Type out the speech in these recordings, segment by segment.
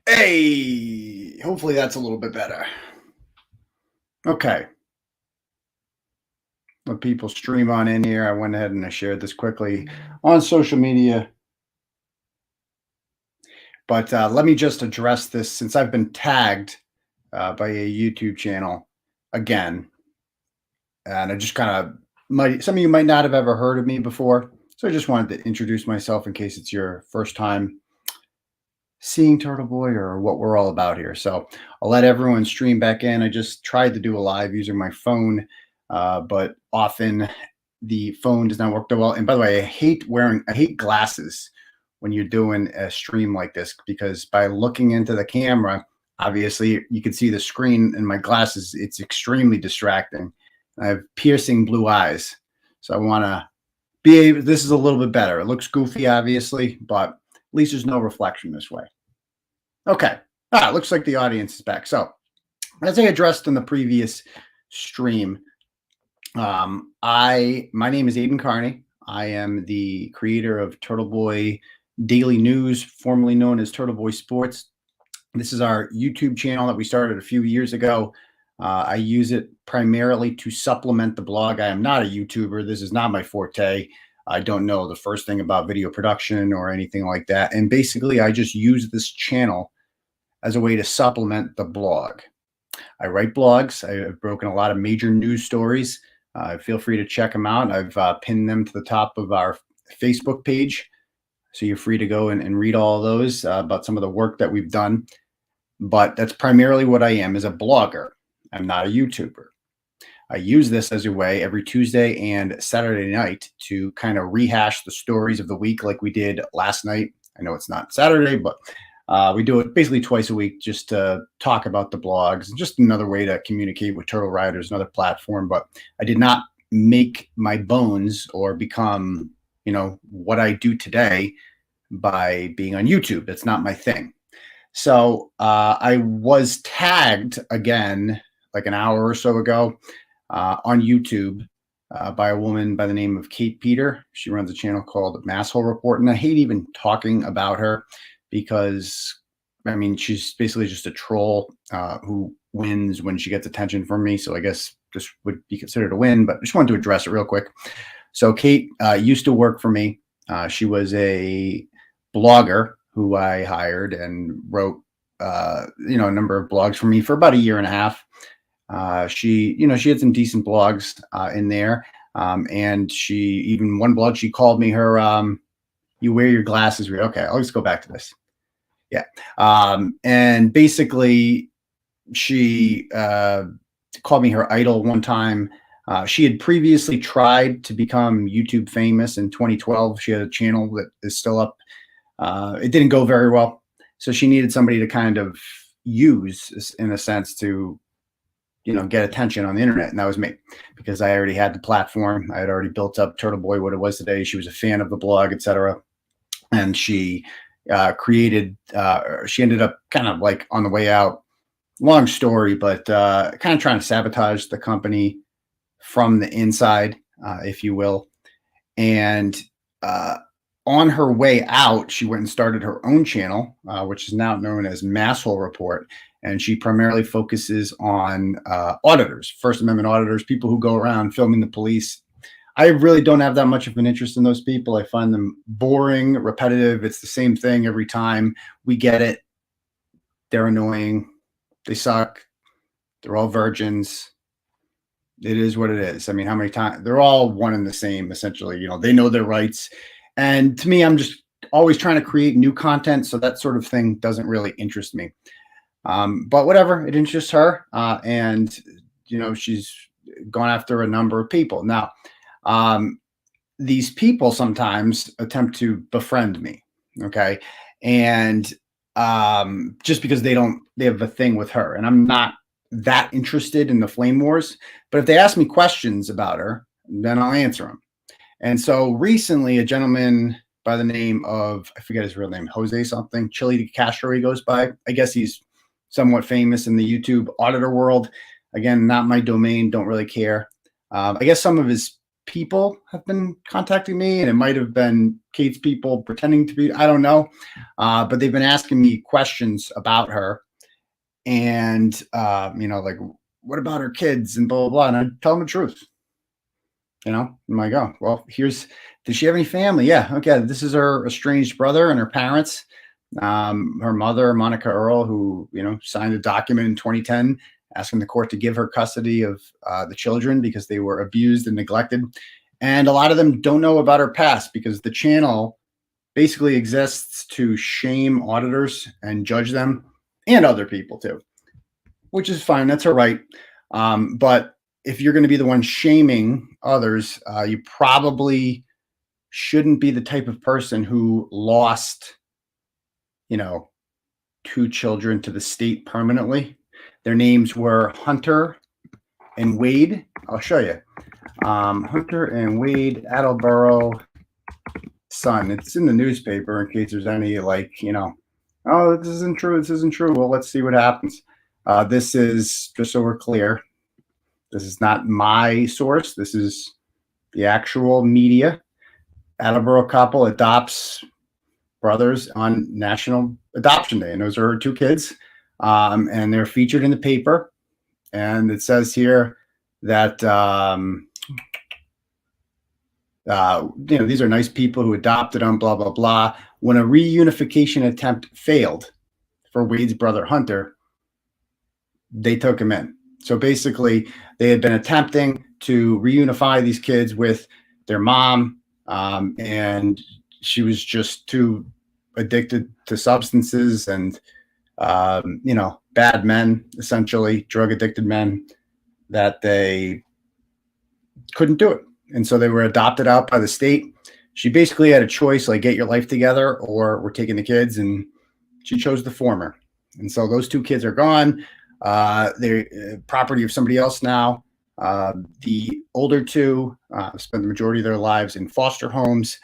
Hey, hopefully that's a little bit better. Okay. Let people stream on in here. I went ahead and I shared this quickly on social media. But let me just address this since I've been tagged by a YouTube channel again. And I just kind of some of you might not have ever heard of me before. So I just wanted to introduce myself in case it's your first time seeing Turtleboy or what we're all about here. So I'll let everyone stream back in. I just tried to do a live using my phone, but often the phone does not work that well. And by the way, I hate glasses when you're doing a stream like this, because by looking into the camera, obviously you can see the screen in my glasses. It's extremely distracting. I have piercing blue eyes. So I want to be able, this is a little bit better. It looks goofy, obviously, but at least there's no reflection this way. Okay. It looks like the audience is back. So as I addressed in the previous stream, my name is Aiden Carney. I am the creator of Turtleboy Daily News, formerly known as Turtleboy Sports. This is our YouTube channel that we started a few years ago. I use it primarily to supplement the blog. I am not a YouTuber. This is not my forte. I don't know the first thing about video production or anything like that. And basically, I just use this channel as a way to supplement the blog. I write blogs. I've broken a lot of major news stories. Feel free to check them out. I've pinned them to the top of our Facebook page. So you're free to go and read all of those about some of the work that we've done. But that's primarily what I am, as a blogger. I'm not a YouTuber. I use this as a way every Tuesday and Saturday night to kind of rehash the stories of the week like we did last night. I know it's not Saturday, but we do it basically twice a week just to talk about the blogs. Just another way to communicate with Turtle Riders, another platform. But I did not make my bones or become, what I do today by being on YouTube. That's not my thing. So I was tagged again like an hour or so ago on YouTube by a woman by the name of 𝗃𝗄𝗏. She runs a channel called Masshole Report, and I hate even talking about her because, I mean, she's basically just a troll who wins when she gets attention from me. So I guess this would be considered a win, but I just wanted to address it real quick. So Kate used to work for me. She was a blogger who I hired and wrote, a number of blogs for me for about a year and a half. She had some decent blogs in there. And even one blog, she called me her, you wear your glasses. Okay, I'll just go back to this. Yeah. And basically she called me her idol one time. She had previously tried to become YouTube famous in 2012. She had a channel that is still up. It didn't go very well. So she needed somebody to kind of use, in a sense, to get attention on the internet. And that was me, because I already had the platform. I had already built up Turtleboy what it was today. She was a fan of the blog, etc. And she she ended up kind of like on the way out, long story, but kind of trying to sabotage the company from the inside, if you will. And on her way out, she went and started her own channel, which is now known as Masshole Report. And she primarily focuses on auditors, First Amendment auditors, people who go around filming the police. I really don't have that much of an interest in those people. I find them boring, repetitive. It's the same thing every time. We get it. They're annoying. They suck. They're all virgins. It is what it is. I mean, how many times? They're all one and the same, essentially. They know their rights. And to me, I'm just always trying to create new content. So that sort of thing doesn't really interest me. But whatever, it interests her. And, she's gone after a number of people. Now, these people sometimes attempt to befriend me. Okay. And just because they have a thing with her, and I'm not that interested in the flame wars, but if they ask me questions about her, then I'll answer them. And so recently, a gentleman by the name of, I forget his real name, Jose something, Chille Decastro he goes by. I guess he's somewhat famous in the YouTube auditor world. Again, not my domain, don't really care. I guess some of his people have been contacting me, and it might have been Kate's people pretending to be, I don't know. But they've been asking me questions about her, and like, what about her kids and blah, blah, blah. And I tell them the truth. I'm like, oh, well, does she have any family? Yeah. Okay. This is her estranged brother and her parents. Her mother, Monica Earl, who, signed a document in 2010 asking the court to give her custody of the children because they were abused and neglected. And a lot of them don't know about her past because the channel basically exists to shame auditors and judge them and other people too, which is fine. That's her right. But if you're going to be the one shaming others, you probably shouldn't be the type of person who lost, 2 children to the state permanently. Their names were Hunter and Wade. I'll show you. Hunter and Wade Attleboro son. It's in the newspaper in case there's any oh, this isn't true. This isn't true. Well, let's see what happens. This is, just so we're clear, this is not my source. This is the actual media. Attleboro couple adopts brothers on National Adoption Day, and those are her 2 kids, and they're featured in the paper. And it says here that these are nice people who adopted them, blah, blah, blah. When a reunification attempt failed for Wade's brother Hunter, they took him in. So basically, they had been attempting to reunify these kids with their mom, and she was just too addicted to substances and, bad men, essentially, drug-addicted men, that they couldn't do it. And so they were adopted out by the state. She basically had a choice, like, get your life together or we're taking the kids, and she chose the former. And so those 2 kids are gone. They're property of somebody else now. The older 2 spent the majority of their lives in foster homes.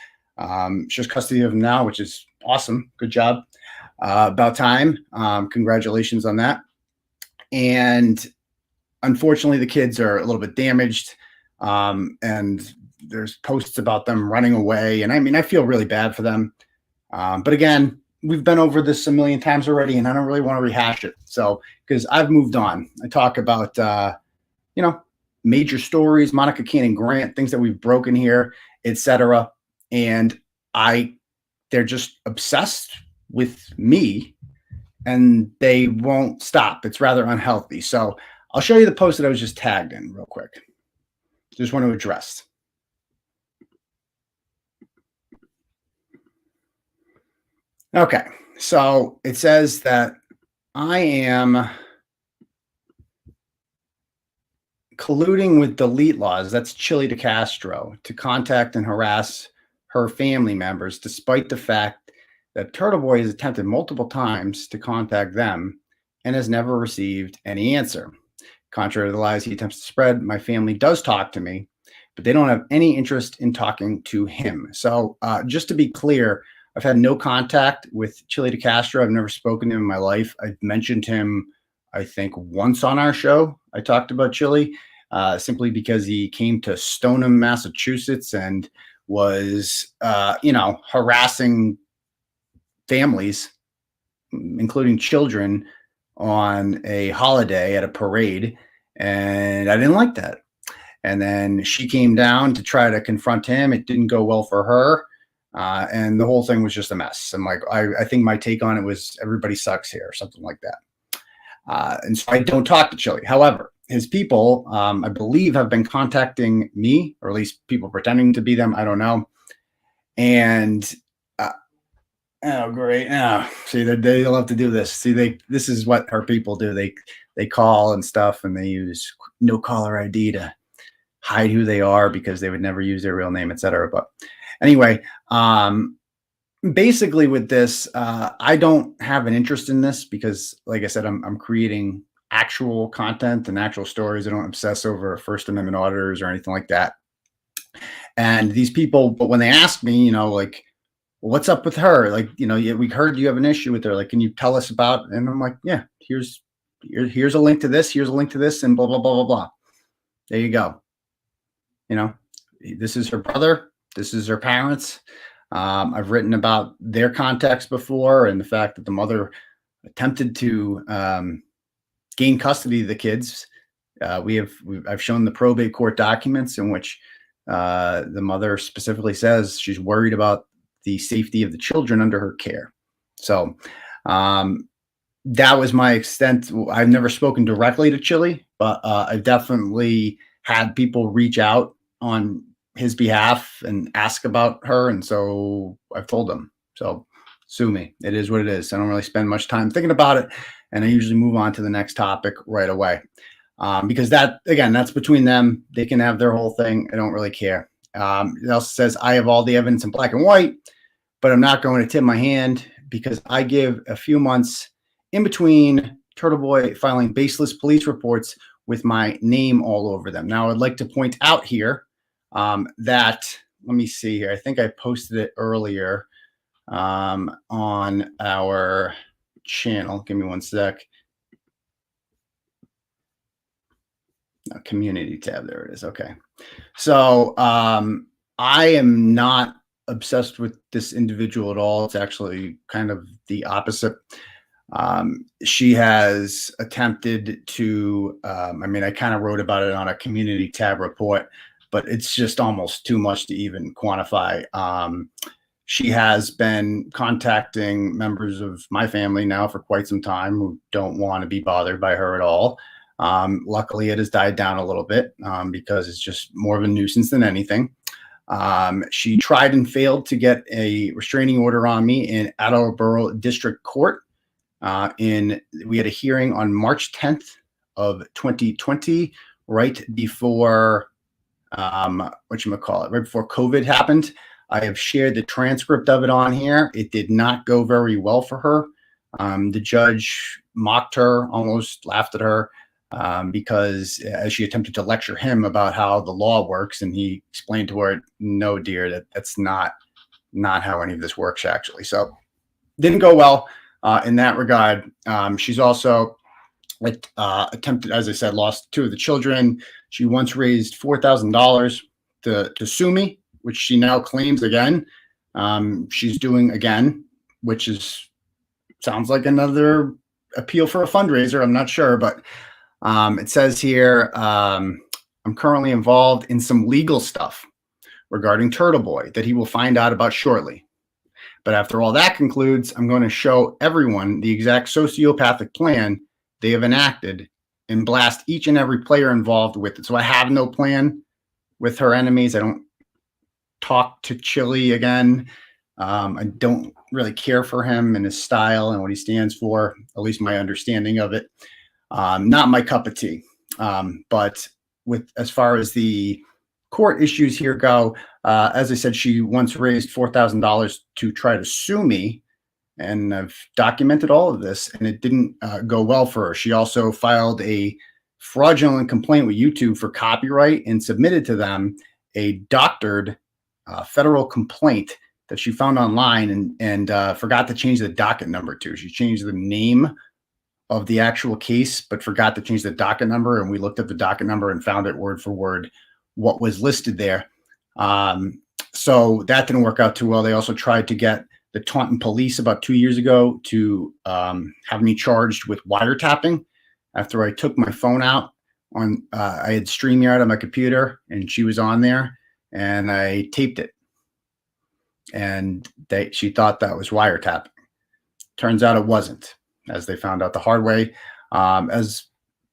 She has custody of them now, which is awesome. Good job. About time. Congratulations on that. And unfortunately, the kids are a little bit damaged. And there's posts about them running away. And I mean, I feel really bad for them. But again, we've been over this a million times already, and I don't really want to rehash it. So, because I've moved on. I talk about, major stories, Monica Cannon Grant, things that we've broken here, etc. And they're just obsessed with me, and they won't stop. It's rather unhealthy. So I'll show you the post that I was just tagged in real quick. Just want to address. Okay, so it says that I am colluding with delete laws, that's Chille Decastro, to contact and harass her family members, despite the fact that Turtleboy has attempted multiple times to contact them and has never received any answer. Contrary to the lies he attempts to spread, my family does talk to me, but they don't have any interest in talking to him. So just to be clear, I've had no contact with Chille Decastro. I've never spoken to him in my life. I've mentioned him, I think, once on our show. I talked about Chille simply because he came to Stoneham, Massachusetts, and was, harassing families, including children, on a holiday at a parade. And I didn't like that. And then she came down to try to confront him. It didn't go well for her. And the whole thing was just a mess. And I think my take on it was everybody sucks here, or something like that. And so I don't talk to Chille. However, his people, I believe, have been contacting me, or at least people pretending to be them. I don't know. And oh, great. Oh, see, they love to do this. See, this is what our people do. They call and stuff, and they use no caller ID to hide who they are because they would never use their real name, etc. But anyway, basically with this, I don't have an interest in this because, like I said, I'm creating actual content and actual stories. I don't obsess over First Amendment auditors or anything like that. And these people, but when they ask me, like, what's up with her? Like, we heard you have an issue with her. Like, can you tell us about? And I'm like, yeah, here's a link to this. Here's a link to this, and blah, blah, blah, blah, blah. There you go. This is her brother. This is her parents. I've written about their context before, and the fact that the mother attempted to gain custody of the kids. I've shown the probate court documents in which the mother specifically says she's worried about the safety of the children under her care. So that was my extent. I've never spoken directly to Chille, but I've definitely had people reach out on his behalf and ask about her, and so I've told them. So sue me. It is what it is. I don't really spend much time thinking about it, and I usually move on to the next topic right away. Because that, again, that's between them. They can have their whole thing. I don't really care. It also says, I have all the evidence in black and white, but I'm not going to tip my hand because I give a few months in between Turtleboy filing baseless police reports with my name all over them. Now, I'd like to point out here that, let me see here. I think I posted it earlier on our channel. Give me one sec. Community tab. There it is. Okay. So I am not obsessed with this individual at all. It's actually kind of the opposite. She has attempted to, I mean, I kind of wrote about it on a community tab report, but it's just almost too much to even quantify. She has been contacting members of my family now for quite some time who don't want to be bothered by her at all. Luckily, it has died down a little bit because it's just more of a nuisance than anything. She tried and failed to get a restraining order on me in Attleboro District Court. We had a hearing on March 10th of 2020, right before right before COVID happened. I have shared the transcript of it on here. It did not go very well for her. The judge mocked her, almost laughed at her. Because as she attempted to lecture him about how the law works, and he explained to her, no, dear, that's not how any of this works, actually. So didn't go well in that regard. She's also attempted, as I said, lost two of the children. She once raised $4,000 to sue me, which she now claims again. She's doing again, which sounds like another appeal for a fundraiser. I'm not sure, but it says here, I'm currently involved in some legal stuff regarding Turtleboy that he will find out about shortly. But after all that concludes, I'm going to show everyone the exact sociopathic plan they have enacted and blast each and every player involved with it. So I have no plan with her enemies. I don't talk to Chille again. I don't really care for him and his style and what he stands for, at least my understanding of it. Not my cup of tea. But as far as the court issues here go, as I said, she once raised $4,000 to try to sue me, and I've documented all of this, and it didn't go well for her. She also filed a fraudulent complaint with YouTube for copyright and submitted to them a doctored federal complaint that she found online and forgot to change the docket number to. She changed the name of the actual case, but forgot to change the docket number. And we looked at the docket number and found it word for word what was listed there. So that didn't work out too well. They also tried to get the Taunton police about 2 years ago to have me charged with wiretapping after I took my phone out on, I had StreamYard on my computer and she was on there and I taped it. And she thought that was wiretapping. Turns out it wasn't, as they found out the hard way. As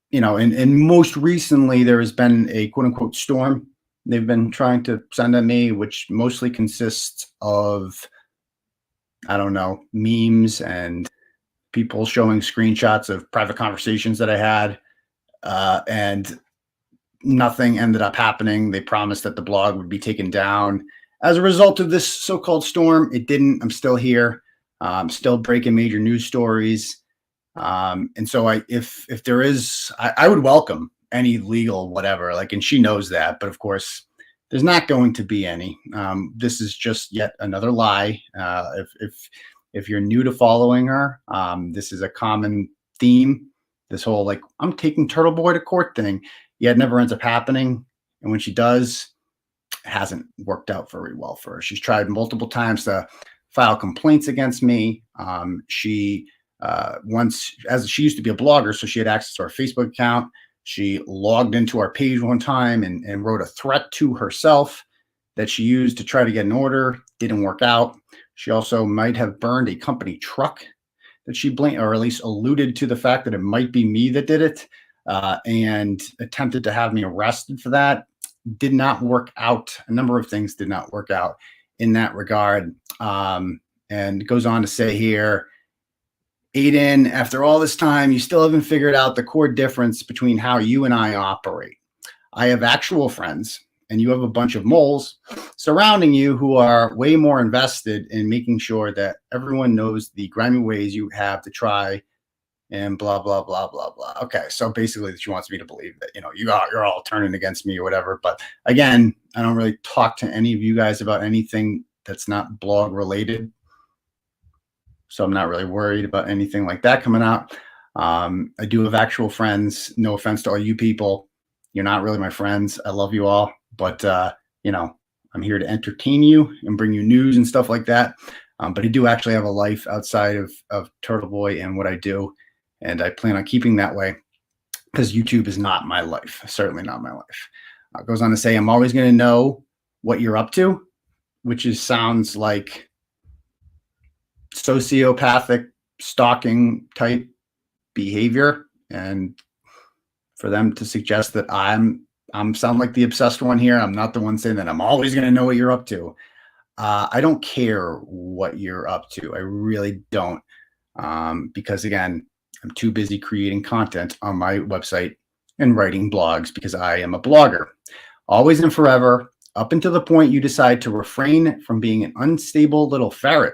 you know, and most recently there has been a quote unquote storm they've been trying to send at me, which mostly consists of, I don't know, memes and people showing screenshots of private conversations that I had, and nothing ended up happening. They promised that the blog would be taken down as a result of this so-called storm. It didn't. I'm still here. I'm still breaking major news stories. And so if there is, I would welcome any legal whatever, like, and she knows that, but of course there's not going to be any. This is just yet another lie. If you're new to following her, this is a common theme. This whole, like, I'm taking Turtleboy to court thing. Yeah, it never ends up happening. And when she does, hasn't worked out very well for her. She's tried multiple times to file complaints against me. She once, as she used to be a blogger, so she had access to our Facebook account. She logged into our page one time and wrote a threat to herself that she used to try to get an order. Didn't work out. She also might have burned a company truck that she blamed, or at least alluded to the fact that it might be me that did it, and attempted to have me arrested for that. Did not work out. A number of things did not work out in that regard. And it goes on to say here, Aiden, after all this time, you still haven't figured out the core difference between how you and I operate. I have actual friends, and you have a bunch of moles surrounding you who are way more invested in making sure that everyone knows the grimy ways you have to try and blah, blah, blah, blah, blah. Okay, so basically she wants me to believe that, you're all turning against me or whatever. But again, I don't really talk to any of you guys about anything that's not blog related. So I'm not really worried about anything like that coming out. I do have actual friends. No offense to all you people. You're not really my friends. I love you all. But, I'm here to entertain you and bring you news and stuff like that. But I do actually have a life outside of Turtleboy and what I do. And I plan on keeping that way because YouTube is not my life. Certainly not my life. Goes on to say, I'm always going to know what you're up to, which sounds like sociopathic stalking type behavior. And for them to suggest that I'm sound like the obsessed one here. I'm not the one saying that I'm always going to know what you're up to. I don't care what you're up to. I really don't. Because again, I'm too busy creating content on my website and writing blogs because I am a blogger. Always and forever, up until the point you decide to refrain from being an unstable little ferret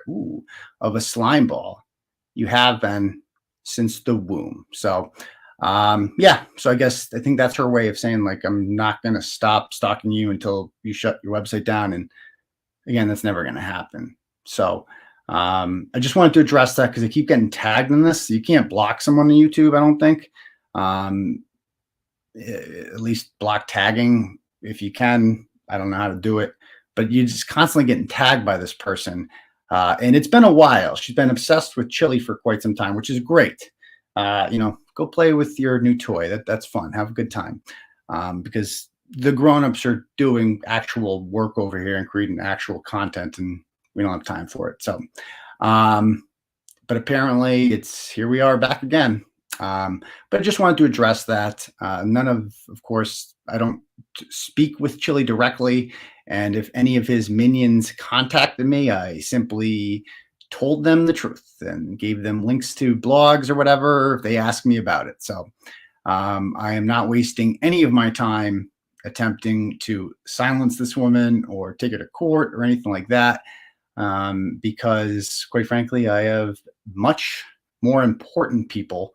of a slime ball. You have been since the womb. So so I think that's her way of saying, like, I'm not going to stop stalking you until you shut your website down. And again, that's never going to happen. So I just wanted to address that because I keep getting tagged in this. You can't block someone on YouTube, I don't think. At least block tagging if you can. I don't know how to do it, but you're just constantly getting tagged by this person. And it's been a while. She's been obsessed with Chille for quite some time, which is great. Go play with your new toy. That's fun. Have a good time. Because the grown-ups are doing actual work over here and creating actual content, and we don't have time for it. So, but apparently here we are back again. But I just wanted to address that. Of course, I don't speak with Chille directly. And if any of his minions contacted me, I simply told them the truth and gave them links to blogs or whatever if they asked me about it. So I am not wasting any of my time attempting to silence this woman or take her to court or anything like that, because quite frankly, I have much more important people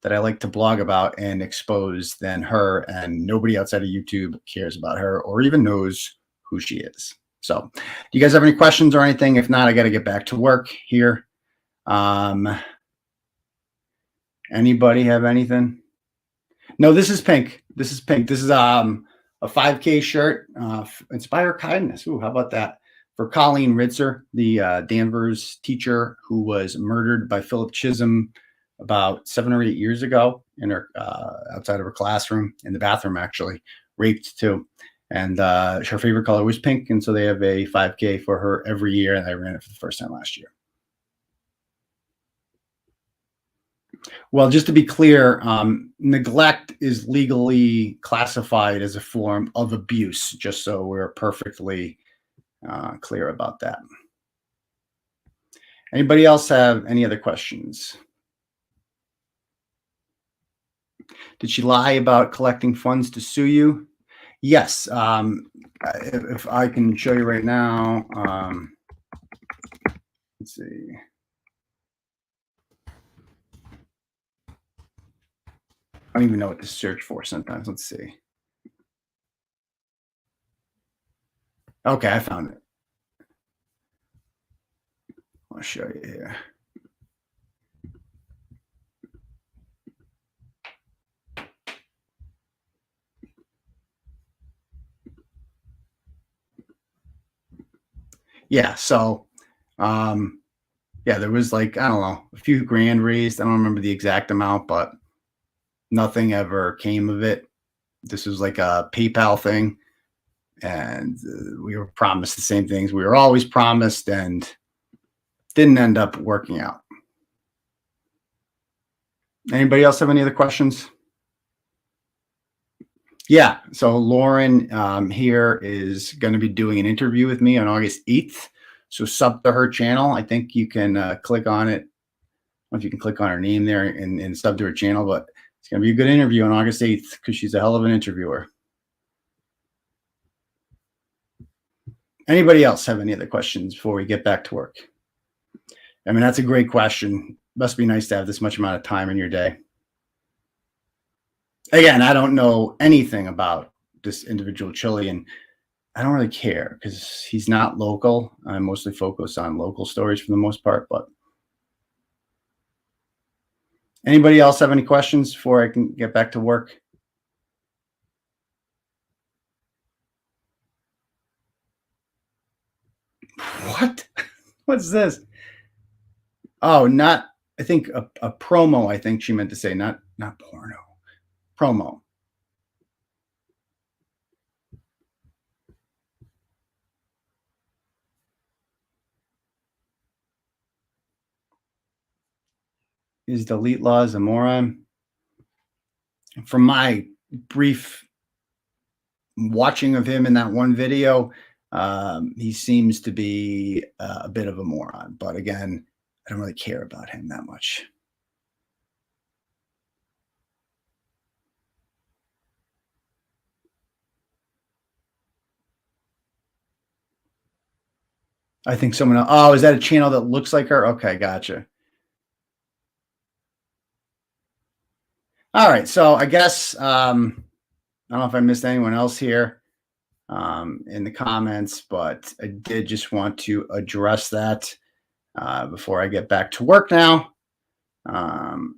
that I like to blog about and expose than her, and nobody outside of YouTube cares about her or even knows who she is. So do you guys have any questions or anything? If not, I got to get back to work here. Anybody have anything? No, this is pink. This is pink. This is a 5K shirt. Inspire kindness. Ooh, how about that? For Colleen Ritzer, the Danvers teacher who was murdered by Philip Chisholm about 7 or 8 years ago in her outside of her classroom, in the bathroom, actually, raped too. And her favorite color was pink, and so they have a 5K for her every year, and I ran it for the first time last year. Well, just to be clear, neglect is legally classified as a form of abuse, just so we're perfectly clear about that. Anybody else have any other questions? Did she lie about collecting funds to sue you? Yes. If I can show you right now, let's see. I don't even know what to search for sometimes. Let's see. Okay, I found it. I'll show you here. yeah, so yeah, there was like, I don't know, a few grand raised. I don't remember the exact amount, but nothing ever came of it. This was like a PayPal thing, and we were promised the same things we were always promised, and didn't end up working out. Anybody else have any other questions? Yeah, so Lauren here is going to be doing an interview with me on August 8th. So sub to her channel. I think you can click on it. I don't know if you can click on her name there and sub to her channel, but it's going to be a good interview on August 8th because she's a hell of an interviewer. Anybody else have any other questions before we get back to work? I mean, that's a great question. Must be nice to have this much amount of time in your day. Again, I don't know anything about this individual Chille, and I don't really care because he's not local. I mostly focus on local stories for the most part. But anybody else have any questions before I can get back to work? What? What's this? Oh, not, I think a promo, I think she meant to say, not porno. Promo. Is the 𝗬𝗏𝗧𝗃 a moron? From my brief watching of him in that one video, he seems to be a bit of a moron. But again, I don't really care about him that much. I think someone else. Oh, is that a channel that looks like her? Okay, gotcha. All right, so I guess I don't know if I missed anyone else here in the comments, but I did just want to address that before I get back to work now.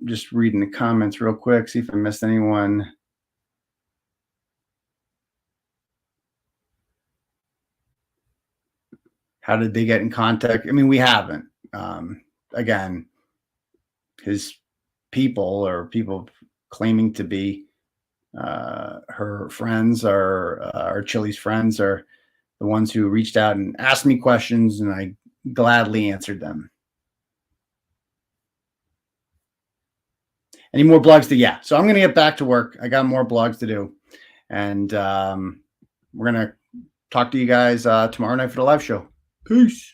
Just reading the comments real quick, see if I missed anyone. How did they get in contact? I mean, we haven't. Again, his people or people claiming to be her friends or Chille's friends are the ones who reached out and asked me questions, and I gladly answered them. Any more blogs to? Yeah. So I'm going to get back to work. I got more blogs to do, and we're going to talk to you guys tomorrow night for the live show. Peace.